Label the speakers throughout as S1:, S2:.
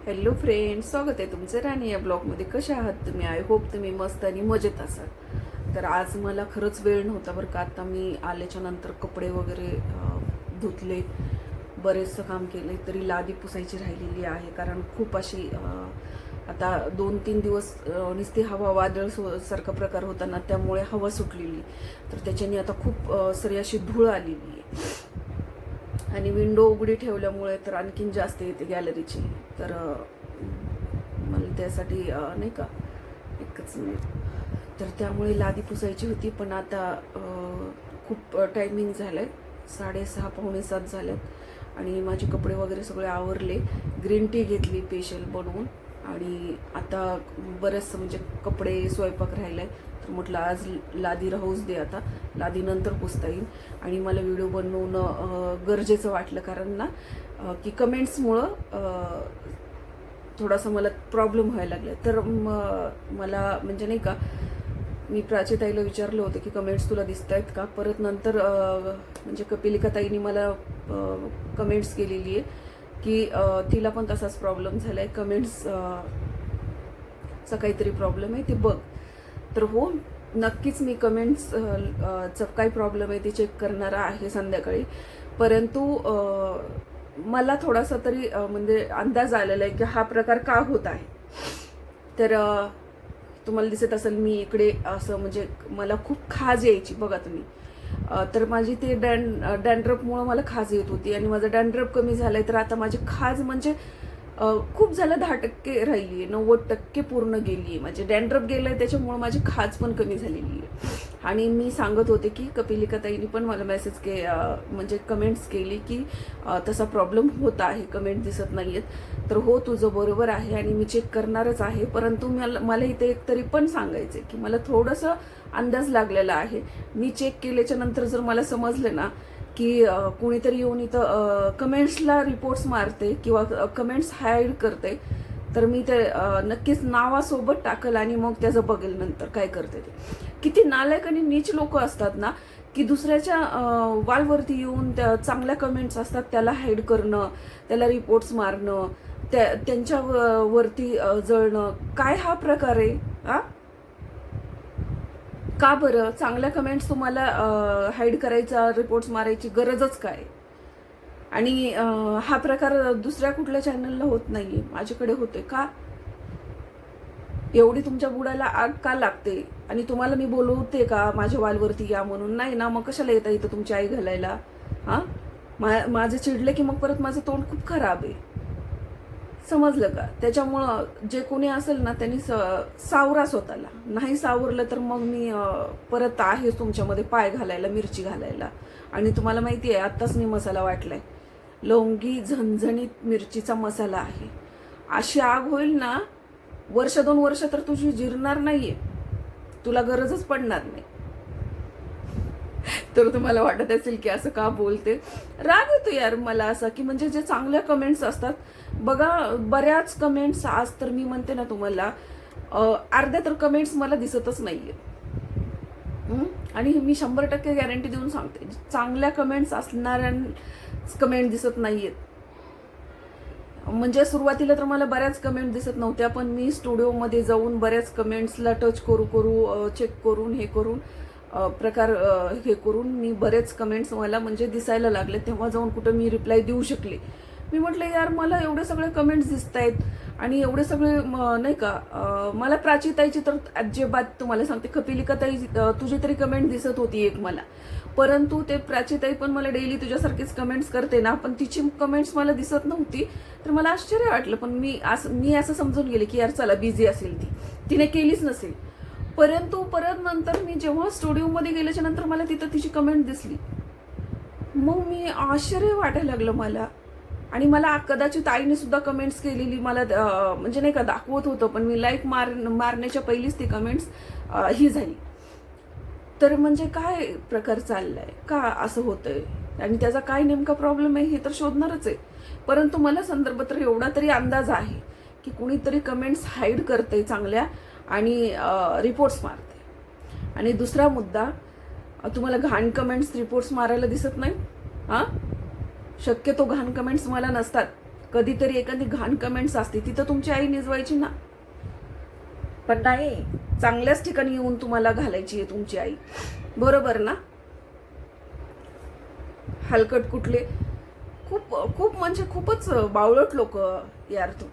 S1: Hello friends, स्वागत आहे तुमचं राणी या ब्लॉगमध्ये. कशा आहात तुम्ही? आय होप तुम्ही मस्त आणि मजेत असाल. तर आज मला खरंच वेळ नव्हता बरं का. आता मी आल्याच्या नंतर कपडे वगैरे धुतले, बरेचसं काम केलं. तरी लादी पुसायची राहिलेली आहे, कारण खूप अशी आता 2-3 दिवस नुसती हवा वादळ सारखा प्रकार होता ना, त्यामुळे हवा सुटलेली. तर त्याच्याने आता खूप सारी अशी धूळ आलेली आहे आणि विंडो उघडी ठेवल्यामुळे तर आणखीन जास्त येते गॅलरीची. तर मला त्यासाठी नाही का एकच मिनिट, तर त्यामुळे लादी पुसायची होती. पण आता खूप टायमिंग झालं आहे, 6:30 पावणे 7 झाल्यात आणि माझे कपडे वगैरे सगळे आवरले. ग्रीन टी घेतली स्पेशल बनवून आणि आता बरंचसं म्हणजे कपडे स्वयंपाक राहिला आहे. तर म्हटलं आज लादी राहूच दे, आता लादी नंतर पुसता येईल. आणि मला व्हिडिओ बनवणं गरजेचं वाटलं, कारण ना की कमेंट्समुळं थोडासा मला प्रॉब्लेम व्हायला लागला. तर मला म्हणजे नाही का, मी प्राचीताईला विचारलं होतं की कमेंट्स तुला दिसत आहेत का. परत नंतर म्हणजे कपिलिका ताईनी मला कमेंट्स केलेली आहे की तिला पण तसाच प्रॉब्लेम झाला आहे, कमेंट्सचा काहीतरी प्रॉब्लेम आहे ते बघ. तर हो, नक्कीच मी कमेंट्सचा काय प्रॉब्लेम आहे ते चेक करणार आहे संध्याकाळी. परंतु मला थोडासा तरी म्हणजे अंदाज आलेला आहे की हा प्रकार का होत आहे. तर तुम्हाला दिसत असेल मी इकडे असं म्हणजे मला खूप खाज यायची बघा तुम्ही. तर माझी ते डॅन्ड्रफमुळं मला खाज येत होती आणि माझा डॅन्ड्रफ कमी झालाय. तर आता माझी खाज म्हणजे खूप झालं, 10% राहिली आहे, 90% पूर्ण गेली आहे. माझे डॅन्ड्रफ गेलं आहे, त्याच्यामुळं माझी खाज पण कमी झालेली आहे. आणि मी सांगत होते की कपिलिका ताईंनी पण मला मेसेज म्हणजे कमेंट्स केली की तसा प्रॉब्लेम होत आहे, कमेंट दिसत नाही आहेत. तर हो, तुझं बरोबर आहे आणि मी चेक करणारच आहे. परंतु मला इथे एक तरी पण सांगायचं आहे की मला थोडंसं अंदाज लागलेला आहे. मी चेक केल्याच्या नंतर जर मला समजलं ना की कोणीतरी येऊन इथं कमेंट्सला रिपोर्ट्स मारते किंवा कमेंट्स हाईड करते, तर मी ते नक्कीच नावासोबत टाकल आणि मग त्याचं बघेल नंतर काय करते ते. किती नालायक आणि नीच लोक असतात ना, की दुसऱ्याच्या वालवरती येऊन त्या चांगल्या कमेंट्स असतात त्याला हाईड करणं, त्याला रिपोर्ट्स मारणं, त्यांच्या वरती जळणं. काय हा प्रकार आहे? का बरं चांगल्या कमेंट्स तुम्हाला हाईड करायचा, रिपोर्ट्स मारायची गरजच काय? आणि हा प्रकार दुसऱ्या कुठल्या चॅनलला होत नाहीये, माझ्याकडे होते का? एवढी तुमच्या बुडाला आग का लागते? आणि तुम्हाला मी बोलवते का माझ्या वालवरती या म्हणून? नाही ना, मग कशाला येता इथं तुमची आई घालायला? माझे चिडले की मग परत माझं तोंड खूप खराब आहे, समजलं का? त्याच्यामुळं जे कोणी असेल ना त्यांनी सावरा स्वतःला. नाही सावरलं तर मग मी परत आहे तुमच्यामध्ये पाय घालायला, मिरची घालायला. आणि तुम्हाला माहिती आहे, आत्ताच मी मसाला वाटलाय, लवंगी झणझणीत मिरचीचा मसाला आहे. अशी आग होईल ना, 1-2 वर्ष तर तुझी जिरणार नाहीये, तुला गरजच पडणार नाही. तर तुम्हाला वाटत असेल की असं का बोलते. राग येतो यार मला असा, की म्हणजे जे चांगल्या कमेंट्स असतात बघा, बऱ्याच कमेंट्स आज तर मी म्हणते ना तुम्हाला, अर्ध्या तर कमेंट्स मला दिसतच नाहीये. आणि मी 100% गॅरंटी देऊन सांगते, चांगल्या कमेंट्स असणाऱ्या कमेंट दिसत नाहीयेत. म्हणजे सुरुवातीला तर मला बऱ्याच कमेंट दिसत नव्हत्या, पण मी स्टुडिओमध्ये जाऊन बऱ्याच कमेंट्सला टच करू चेक करून हे करून प्रकार हे करून मी बरेच कमेंट्स मला म्हणजे दिसायला लागले. तेव्हा जाऊन कुठं मी रिप्लाय देऊ शकले. मी म्हटलं यार, मला एवढे सगळे कमेंट्स दिसत आहेत आणि एवढे सगळे नाही का. मला प्राचीताईची तर अजिबात तुम्हाला सांगते, कपिलिका ताई तुझी तरी कमेंट दिसत होती एक मला. परंतु ते प्राचीताई पण मला डेली तुझ्यासारखीच कमेंट्स करते ना, पण तिची कमेंट्स मला दिसत नव्हती. तर मला आश्चर्य वाटलं, पण मी असं समजून गेले की यार चला बिझी असेल, तिने केलीच नसेल. परंतु परत नंतर मी जेव्हा स्टुडिओमध्ये गेल्याच्या नंतर मला तिथं तिची कमेंट दिसली. मग मी आश्चर्य वाटायला लागलं मला. आणि मला कदाचित आईने सुद्धा कमेंट्स केलेली मला म्हणजे नाही का दाखवत होतं, पण मी लाईक मारण्याच्या पहिलीच ती कमेंट्स ही झाली. तर म्हणजे काय प्रकार चाललाय, का असं होतंय आणि त्याचा काय नेमका प्रॉब्लेम आहे हे तर शोधणारच आहे. परंतु मला संदर्भ तर एवढा तरी अंदाज आहे की कुणीतरी कमेंट्स हाईड करते चांगल्या आणि रिपोर्ट्स मारते. आणि दुसरा मुद्दा, तुम्हाला घाण कमेंट्स रिपोर्ट्स मारायला दिसत नाही? शक्यतो घाण कमेंट्स मला नसतात कधीतरी एखादी घाण कमेंट्स असते तिथं तुमची आई निजवायची ना, पण नाही, चांगल्याच ठिकाणी येऊन तुम्हाला घालायची आहे तुमची आई, बरोबर ना. हलकट कुठले, खूप खूप म्हणजे खूपच बावळट लोक यार तू.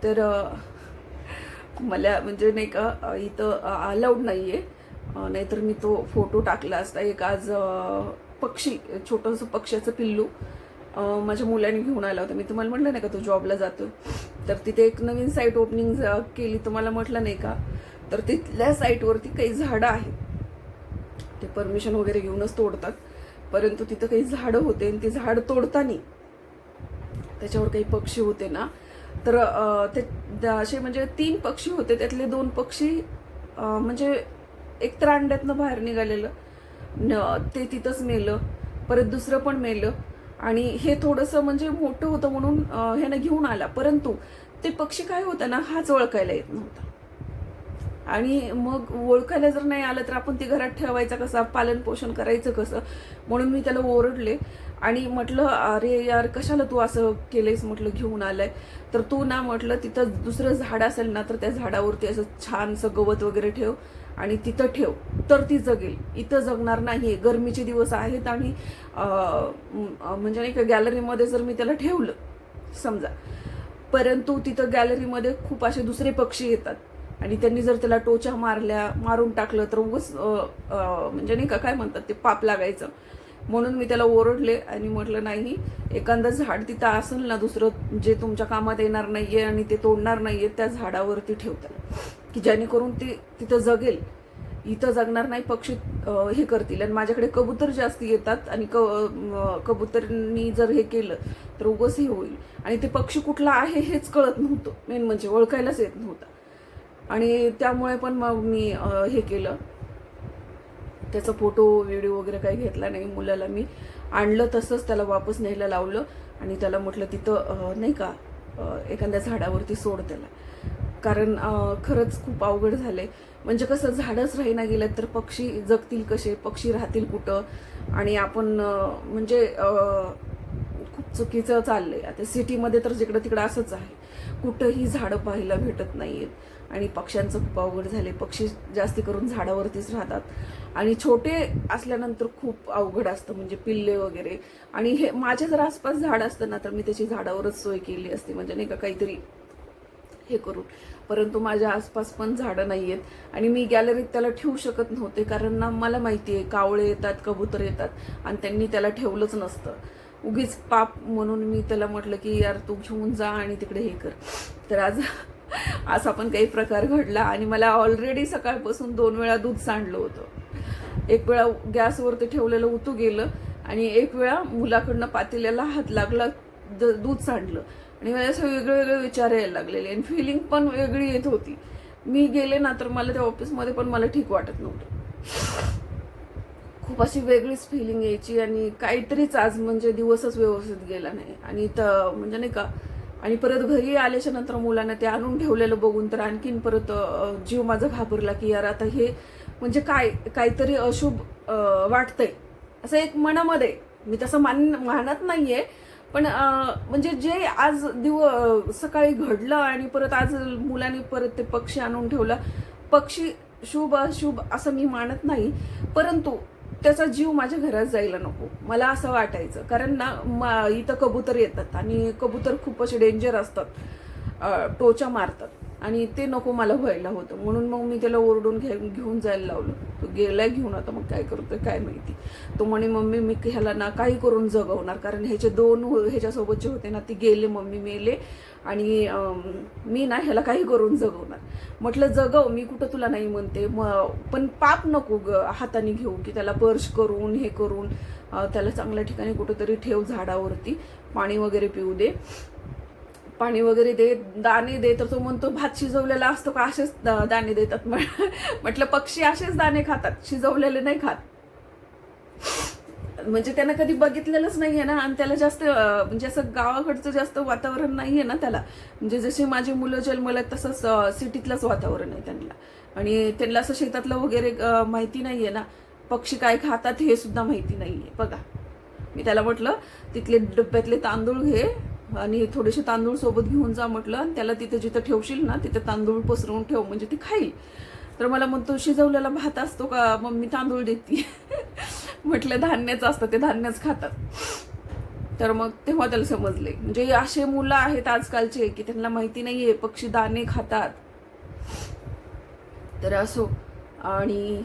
S1: तर मला म्हणजे नाही का इथं अलाउड नाहीये, नाहीतर मी तो फोटो टाकला असता. एक आज पक्षी, छोटंसं पक्ष्याचं पिल्लू माझ्या मुलाने घेऊन आला होता. मी तुम्हाला म्हटलं नाही का तो जॉबला जातो, तर तिथे एक नवीन साईट ओपनिंग केली, तुम्हाला म्हटलं नाही का. तर तिथल्या साईटवरती काही झाडं आहेत, ते परमिशन वगैरे घेऊनच तोडतात, परंतु तिथं काही झाडं होते आणि ते झाड तोडताना त्याच्यावर काही पक्षी होते ना. तर ते असे म्हणजे 3 पक्षी होते, त्यातले 2 पक्षी म्हणजे एक तर अंड्यातनं बाहेर निघालेलं ते तिथंच मेलं, परत दुसरं पण मेलं. आणि हे थोडंसं म्हणजे मोठं होतं म्हणून ह्यानं घेऊन आला, परंतु ते पक्षी काय होतं ना, हाच ओळखायला येत नव्हता. आणि मग ओळखायला जर नाही आलं तर आपण ती घरात ठेवायचा कसा, पालन पोषण करायचं कसं. म्हणून मी त्याला ओरडले आणि म्हटलं, अरे यार कशाला तू असं केलंयस, म्हटलं घेऊन आलाय तर तू ना, म्हटलं तिथं दुसरं झाड असेल ना तर त्या झाडावरती असं छानसं गवत वगैरे ठेव आणि तिथं ठेव, तर ती जगेल. इथं जगणार नाही, गरमीचे दिवस आहेत. आणि म्हणजे नाही का गॅलरीमध्ये जर मी त्याला ठेवलं समजा, परंतु तिथं गॅलरीमध्ये खूप असे दुसरे पक्षी येतात आणि त्यांनी जर त्याला टोचा मारून टाकलं तर उगाच म्हणजे नाही का काय म्हणतात ते, पाप लागायचं. म्हणून मी त्याला ओरडले आणि म्हटलं नाही, एखादं झाड तिथं असेल ना दुसरं जे तुमच्या कामात येणार नाहीये आणि ते तोडणार नाहीये, त्या झाडावरती ठेव त्याला, की जेणेकरून ते तिथं जगेल. इथं जगणार नाही, पक्षी हे करतील. आणि माझ्याकडे कबूतर जास्त येतात आणि कबूतरनी जर हे केलं तर उगाच हे होईल. आणि ते पक्षी कुठला आहे हेच कळत नव्हतं, मेन म्हणजे ओळखायलाच येत नव्हता. आणि त्यामुळे पण मग मी हे केलं, त्याचा फोटो व्हिडिओ वगैरे काही घेतला नाही. मुलाला मी आणलं तसंच त्याला वापस न्यायला लावलं आणि त्याला म्हटलं तिथं नाही का एखाद्या झाडावरती सोड त्याला, कारण खरंच खूप अवघड झालंय. म्हणजे कसं, झाडच राहीना गेलं तर पक्षी जगतील कसे, पक्षी राहतील कुठं. आणि आपण म्हणजे खूप चुकीचं चाललंय आता सिटीमध्ये, तर जिकडं तिकडं असंच आहे, कुठंही झाडं पाहायला भेटत नाहीयेत आणि पक्ष्यांचं खूप अवघड झाले. पक्षी जास्ती करून झाडावरतीच राहतात आणि छोटे असल्यानंतर खूप अवघड असतं, म्हणजे पिल्ले वगैरे. आणि हे माझ्या जर आसपास झाड असतं ना तर मी त्याची झाडावरच सोय केली असती, म्हणजे नाही का काहीतरी हे करून. परंतु माझ्या आसपास पण झाडं नाही आहेत आणि मी गॅलरीत त्याला ठेवू शकत नव्हते, कारण ना मला माहिती आहे कावळे येतात, कबूतर येतात आणि त्यांनी त्याला ठेवलंच नसतं. उगीच पाप म्हणून मी त्याला म्हटलं की यार तू घेऊन जा आणि तिकडे हे कर. तर आज असा पण काही प्रकार घडला आणि मला ऑलरेडी सकाळपासून 2 वेळा दूध सांडलं होतं. एक वेळा गॅसवरती ठेवलेलं उतू गेलं आणि एक वेळा मुलाकडनं पातेल्याला हात लागला, दूध सांडलं. आणि मला असं वेगळे वेगळे विचार यायला लागलेले आणि फिलिंग पण वेगळी येत होती. मी गेले ना तर मला त्या ऑफिसमध्ये पण मला ठीक वाटत नव्हतं, खूप अशी वेगळीच फिलिंग यायची आणि काहीतरीच आज म्हणजे दिवसच व्यवस्थित गेला नाही. आणि तर म्हणजे नाही का, आणि परत घरी आल्याच्या नंतर मुलांना ते आणून ठेवलेलं बघून तर आणखीन परत जीव माझा घाबरला की यार आता हे म्हणजे काहीतरी अशुभ वाटतंय असं एक मनामध्ये. मी तसं मानत नाहीये, पण म्हणजे जे आज सकाळी घडलं आणि परत आज मुलांनी परत ते पक्षी आणून ठेवला. पक्षी शुभ अशुभ असं मी मानत नाही, परंतु त्याचा जीव माझ्या घरात जायला नको मला असं वाटायचं. कारण ना इथं कबूतर येतात आणि कबूतर खूप असे डेंजर असतात, टोचा मारतात आणि ते नको मला व्हायला होतं. म्हणून मग मी त्याला ओरडून घेऊन जायला लावलं. तो गेलाय घेऊन, आता मग काय करतोय काय माहिती. तो म्हणे मम्मी मी ह्याला ना काही करून जगवणार, कारण ह्याचे 2 ह्याच्यासोबतचे होते ना ती गेले, मम्मी मेले आणि मी ना ह्याला काही करून जगवणार. म्हटलं जगव, मी कुठं तुला नाही म्हणते, पण पाप नको हाताने घेऊ की त्याला पर्श करून हे करून. त्याला चांगल्या ठिकाणी कुठंतरी ठेव, झाडावरती पाणी वगैरे पिऊ दे, पाणी वगैरे दे, दाणे दे. तर तो म्हणतो भात शिजवलेला असतो का असेच दाणे देतात. म्हटलं पक्षी असेच दाणे खातात, शिजवलेले नाही खात. म्हणजे त्यानं कधी बघितलेलंच नाहीये ना, आणि त्याला जास्त म्हणजे असं गावाकडचं जास्त वातावरण नाहीये ना त्याला. म्हणजे जसे माझी मुलं जन्मल्यात तसंच सिटीतलंच वातावरण आहे त्यांना, आणि त्यांना असं शेतातलं वगैरे माहिती नाहीये ना. पक्षी काय खातात हे सुद्धा माहिती नाहीये. बघा, मी त्याला म्हटलं तिथले डब्यातले तांदूळ घे आणि थोडेसे तांदूळ सोबत घेऊन जा म्हटलं, आणि त्याला तिथे जिथं ठेवशील ना तिथे तांदूळ पसरवून ठेव म्हणजे ती खाईल. तर मला म्हणतो शिजवलेला भात असतो का मम्मी, तांदूळ देते. म्हटलं धान्यच असतं, ते धान्यच खातात. तर मग तेव्हा त्याला समजले, म्हणजे असे मुलं आहेत आजकालचे की त्यांना माहिती नाहीये पक्षी दाणे खातात. तर असो, आणि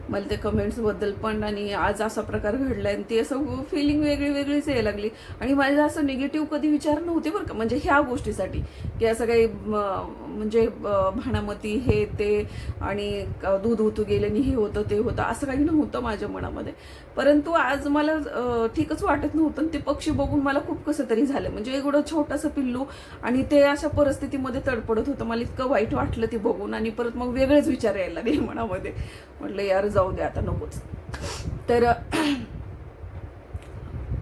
S1: मला ते कमेंट्स बद्दल पण, आणि आज असा प्रकार घडलाय आणि ते असं फिलिंग वेगळी वेगळीच यायला लागली. आणि माझं असं निगेटिव्ह कधी विचार नव्हते बरं का, म्हणजे ह्या गोष्टीसाठी की असं काही म्हणजे भाणामती हे ते आणि दूध उतू गेले आणि हे होतं ते होतं असं काही नव्हतं माझ्या मनामध्ये. परंतु आज मला ठीकच वाटत नव्हतं, आणि ते पक्षी बघून मला खूप कसं तरी झालं. म्हणजे एवढं छोटंसं पिल्लू आणि ते अशा परिस्थितीमध्ये तडपडत होतं, मला इतकं वाईट वाटलं ते बघून. आणि परत मग वेगळेच विचार यायला लागले मनामध्ये. म्हटलं यार जाऊ दे आता, नकोच. तर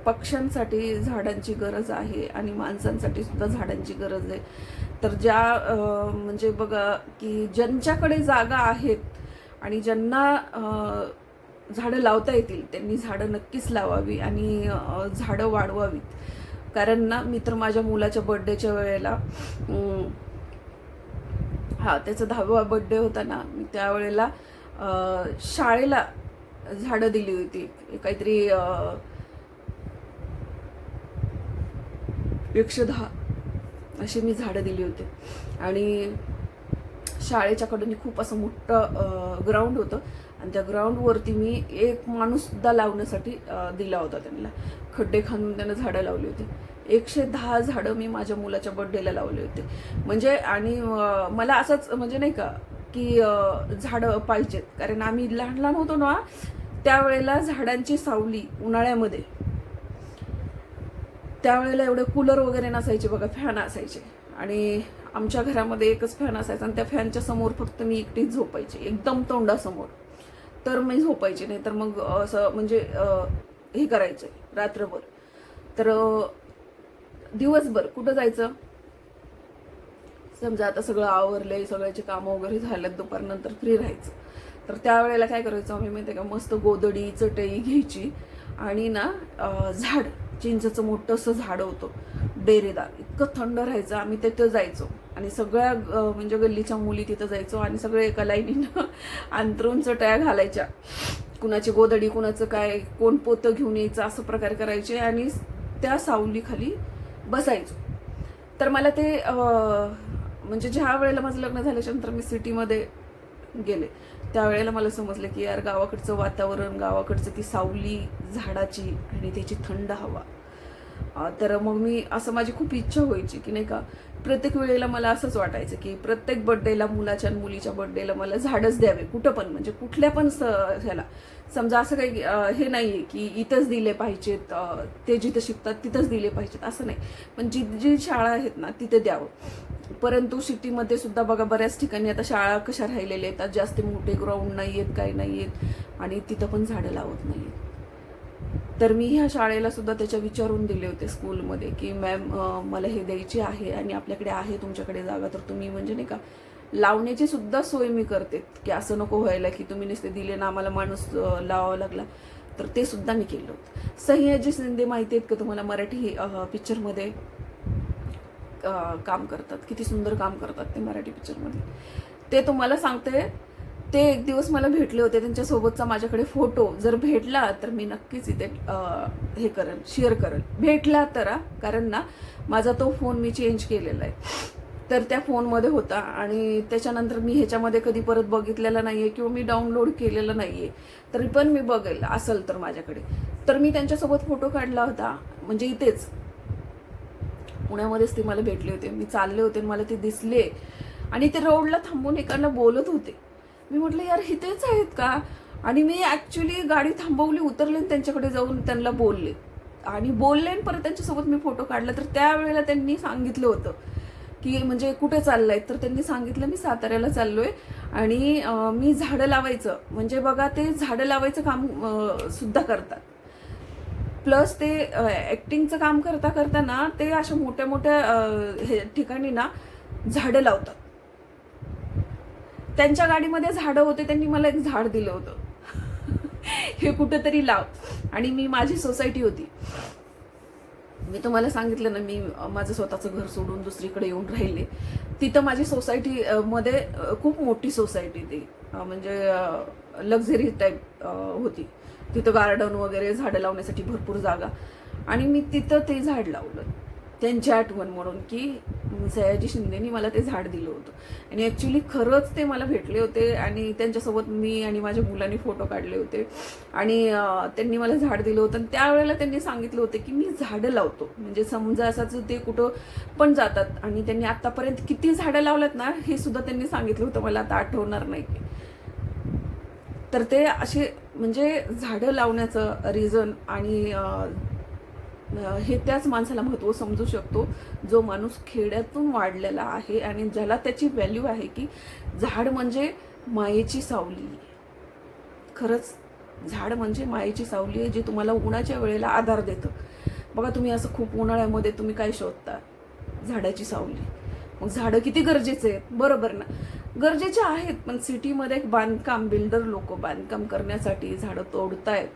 S1: पक्ष्यांसाठी झाडांची गरज आहे आणि माणसांसाठी सुद्धा झाडांची गरज आहे. तर ज्या म्हणजे बघा की ज्यांच्याकडे जागा आहेत आणि ज्यांना झाडं लावता येतील त्यांनी झाडं नक्कीच लावावी आणि झाडं वाढवावीत. कारण ना, मी तर माझ्या मुलाच्या बर्थडेच्या वेळेला, त्याचा 10वा बर्थडे होता ना, मी त्यावेळेला शाळेला झाडं दिली होती. काहीतरी 110 अशी मी झाडं दिली होती. आणि शाळेच्या कडून खूप असं मोठं ग्राउंड होतं, आणि त्या ग्राउंडवरती मी एक माणूस सुद्धा लावण्यासाठी दिला होता. त्यांना खड्डे खांदून त्यानं झाडं लावली होती. 110 झाडं मी माझ्या मुलाच्या बर्थडेला लावले होते. म्हणजे आणि मला असंच म्हणजे नाही का की झाडं पाहिजेत, कारण आम्ही लहान लहान होतो ना त्यावेळेला झाडांची सावली उन्हाळ्यामध्ये, त्यावेळेला एवढे कूलर वगैरे नसायचे बघा, फॅन असायचे. आणि आमच्या घरामध्ये एकच फॅन असायचा, आणि त्या फॅनच्या समोर फक्त मी एकटीच झोपायची, एकदम तोंडासमोर. तर मी झोपायची, नाही तर मग असं म्हणजे हे करायचं रात्रभर. तर दिवसभर कुठं जायचं, समजा आता सगळं आवरलंय, सगळ्याचे कामं वगैरे झाल्यात, दुपारनंतर फ्री राहायचं. तर त्यावेळेला काय करायचं आम्ही माहिती आहे का, मस्त गोदडी चटई घ्यायची आणि ना झाड, चिंचेचं मोठंसं झाड होतं डेरेदार, इतकं थंड राहायचं. आम्ही तिथं जायचो आणि सगळ्या म्हणजे गल्लीच्या मुली तिथं जायचो आणि सगळे एका लाईनीनं अंतरून चटया घालायच्या, कुणाची गोदडी कुणाचं काय, कोण पोतं घेऊन यायचं, असं प्रकार करायचे आणि त्या सावलीखाली बसायचो. तर मला ते म्हणजे ज्या वेळेला माझं लग्न झाल्याच्या नंतर मी सिटीमध्ये गेले त्यावेळेला मला समजलं की यार गावाकडचं वातावरण, गावाकडचं ती सावली झाडाची आणि त्याची थंड हवा. तर मग मी असं, माझी खूप इच्छा व्हायची की नाही का, प्रत्येक वेळेला मला असंच वाटायचं की प्रत्येक बर्थडेला, मुलाच्या आणि मुलीच्या बर्थडेला मला झाडच द्यावे, कुठं पण, म्हणजे कुठल्या पण ह्याला. समजा असं काही हे नाहीये की इथंच दिले पाहिजेत, ते जिथं शिकतात तिथंच दिले पाहिजेत असं नाही, पण जी शाळा आहेत ना तिथे द्यावं. परंतु सिटीमध्ये सुद्धा बघा बऱ्याच ठिकाणी आता शाळा कशा राहिलेल्या आहेत, जास्त मोठे ग्राउंड नाही आहेत, काही नाही आहेत, आणि तिथं पण झाडं लावत नाही आहेत. तर मी ह्या शाळेला सुद्धा त्याच्या विचारून दिले होते स्कूलमध्ये की मॅम मला हे द्यायची आहे आणि आपल्याकडे आहे तुमच्याकडे जागा, तर तुम्ही म्हणजे नाही का लावण्याची सुद्धा सोय मी करते, की असं नको व्हायला की तुम्ही नुसते दिले ना आम्हाला माणूस लावावा लागला. तर ते सुद्धा मी केलं होतं. सह्याद्री शिंदे माहिती आहेत का तुम्हाला, मराठी पिक्चरमध्ये काम करतात, किती सुंदर काम करतात ते मराठी पिक्चरमध्ये. ते तुम्हाला सांगते, ते एक दिवस मला भेटले होते, त्यांच्यासोबतचा माझ्याकडे फोटो जर भेटला तर मी नक्कीच इथे हे करेन, शेअर करेन, भेटला तर. कारण ना माझा तो फोन मी चेंज केलेला आहे, तर त्या फोनमध्ये होता आणि त्याच्यानंतर मी ह्याच्यामध्ये कधी परत बघितलेला नाहीये किंवा मी डाउनलोड केलेलं नाहीये, तरी पण मी बघेल असेल तर माझ्याकडे. तर मी त्यांच्यासोबत फोटो काढला होता, म्हणजे इथेच पुण्यामध्येच ते मला भेटले होते. मी चालले होते, मला ते दिसले आणि ते रोडला थांबून एकाला बोलत होते. मी म्हटलं यार इथेच आहेत का, आणि मी ऍक्च्युली गाडी थांबवली, उतरले आणि त्यांच्याकडे जाऊन त्यांना बोलले आणि परत त्यांच्यासोबत मी फोटो काढला. तर त्यावेळेला त्यांनी सांगितलं होतं की म्हणजे कुठे चाललाय, तर त्यांनी सांगितलं मी साताऱ्याला चाललोय आणि मी झाडं लावायचं, म्हणजे बघा ते झाडं लावायचं काम सुद्धा करतात, प्लस ते ऍक्टिंगचं काम करता करताना ते अशा मोठ्या मोठ्या ठिकाणी ना झाडं लावतात. त्यांच्या गाडीमध्ये झाडं होते, त्यांनी मला एक झाड दिलं होतं. हे कुठेतरी लाव. आणि मी माझी सोसायटी होती, मी तुम्हाला सांगितलं ना, मी माझं स्वतःचं घर सोडून दुसरीकडे येऊन राहिले. तिथं माझी सोसायटी मध्ये खूप मोठी सोसायटी ती, म्हणजे लक्झरी टाईप होती. तिथं गार्डन वगैरे, झाडं लावण्यासाठी भरपूर जागा. आणि मी तिथं ते झाड लावलं त्यांची आठवण म्हणून, की सयाजी शिंदेनी मला ते झाड दिलं होतं. आणि ॲक्च्युली खरंच ते मला भेटले होते आणि त्यांच्यासोबत मी आणि माझ्या मुलांनी फोटो काढले होते. आणि त्यांनी मला झाड दिलं होतं. आणि त्यावेळेला त्यांनी सांगितलं होतं की मी झाडं लावतो, म्हणजे समजा असाच ते कुठं पण जातात. आणि त्यांनी आतापर्यंत किती झाडं लावल्यात ना, हे सुद्धा त्यांनी सांगितलं होतं, मला आता आठवणार नाही. तर ते असे म्हणजे झाडं लावण्याचं रिझन आणि हे त्याच माणसाला महत्त्व समजू शकतो जो माणूस खेड्यातून वाढलेला आहे आणि ज्याला त्याची व्हॅल्यू आहे, की झाड म्हणजे मायेची सावली. खरंच झाड म्हणजे मायेची सावली आहे, जी तुम्हाला उन्हाच्या वेळेला आधार देतं. बघा, तुम्ही असं खूप उन्हाळ्यामध्ये तुम्ही काय शोधता? झाडाची सावली. मग झाडं किती गरजेचे आहेत, बरोबर ना? गरजेचे आहेत, पण सिटीमध्ये एक बांधकाम, बिल्डर लोक बांधकाम करण्यासाठी झाडं तोडतायत.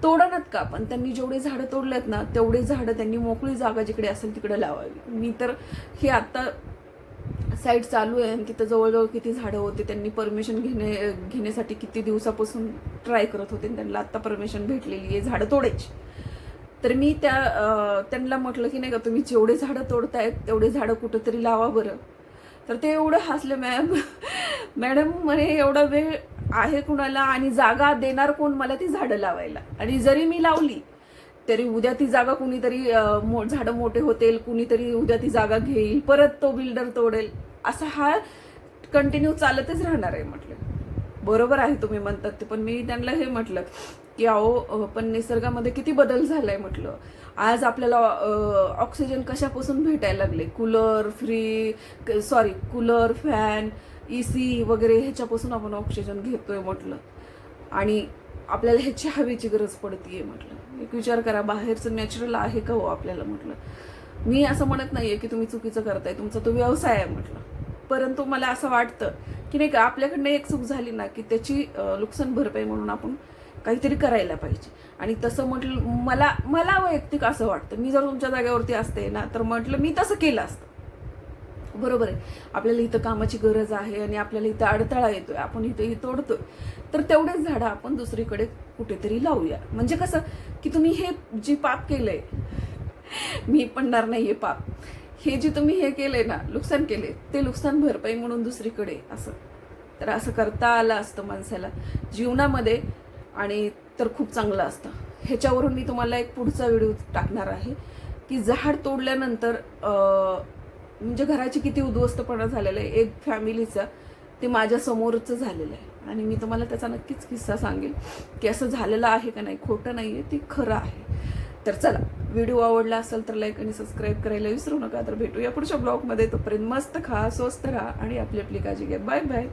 S1: तोडणार का? पण त्यांनी जेवढे झाडं तोडलेत ना, तेवढे झाडं त्यांनी मोकळी जागा जिकडे असेल तिकडे लावावी. मी तर हे आता साईट चालू आहे आणि तिथं जवळजवळ किती झाडं होते, त्यांनी परमिशन घेण्यासाठी किती दिवसापासून ट्राय करत होते. त्यांना आत्ता परमिशन भेटलेली आहे झाडं तोडायची. तर मी त्यांना म्हटलं की नाही का, तुम्ही जेवढे झाडं तोडतायत तेवढे झाडं कुठंतरी लावा बरं. तर ते एवढं हसले, मॅडम म्हणे एवढा वेळ आहे कुणाला आणि जागा देणार कोण मला ती झाडं लावायला? आणि जरी मी लावली तरी उद्या ती जागा कुणीतरी झाडं मोठे होतील, कुणीतरी उद्या ती जागा घेईल, परत तो बिल्डर तोडेल, असा हा कंटिन्यू चालतच राहणार आहे. म्हटलं बरोबर आहे तुम्ही म्हणतात ते, पण मी त्यांना हे म्हटलं की अहो, पण निसर्गामध्ये किती बदल झालाय. म्हटलं आज आपल्याला ऑक्सिजन कशापासून भेटायला लागले? कूलर, फॅन, AC वगैरे ह्याच्यापासून आपण ऑक्सिजन घेतोय म्हटलं. आणि आपल्याला ह्याची हवेची गरज पडतीये. म्हटलं एक विचार करा, बाहेरचं नॅचरल आहे का हो आपल्याला? म्हटलं मी असं म्हणत नाहीये की तुम्ही चुकीचं करताय, तुमचा तो व्यवसाय आहे म्हटलं. परंतु मला असं वाटतं की नाही का, आपल्याकडनं एक चूक झाली ना की त्याची नुकसान भरपाई म्हणून आपण काहीतरी करायला पाहिजे. आणि तसं म्हटलं मला वैयक्तिक असं वाटतं, मी जर तुमच्या जागेवरती असते ना, तर म्हटलं मी तसं केलं असतं. बरोबर आहे, आपल्याला इथं कामाची गरज आहे आणि आपल्याला इथं अडथळा येतोय, आपण इथं तोडतोय, तर तेवढेच झाडं आपण दुसरीकडे कुठेतरी लावूया. म्हणजे कसं की तुम्ही हे जे पाप केलंय, मी म्हणणार नाहीये पाप, हे जे तुम्ही हे केलंय ना, नुकसान केले, ते नुकसान भरपाई म्हणून दुसरीकडे असं, तर असं करता आलं असतं माणसाला जीवनामध्ये, आणि तर खूप चांगलं असतं. ह्याच्यावरून मी तुम्हाला एक पुढचा व्हिडिओ टाकणार आहे की झाड तोडल्यानंतर म्हणजे घराची किती उद्ध्वस्तपणा झालेला आहे एक फॅमिलीचा, ते माझ्या समोरच झालेलं आहे. आणि मी तुम्हाला त्याचा नक्कीच किस्सा सांगेल की असं झालेलं आहे का नाही, खोटं नाही आहे, ते खरं आहे. तर चला, व्हिडिओ आवडला असेल तर लाईक आणि सबस्क्राईब करायला विसरू नका. तर भेटूया पुढच्या ब्लॉगमध्ये. तोपर्यंत मस्त खा, स्वस्त राहा आणि आपली काळजी घ्या. Bye bye.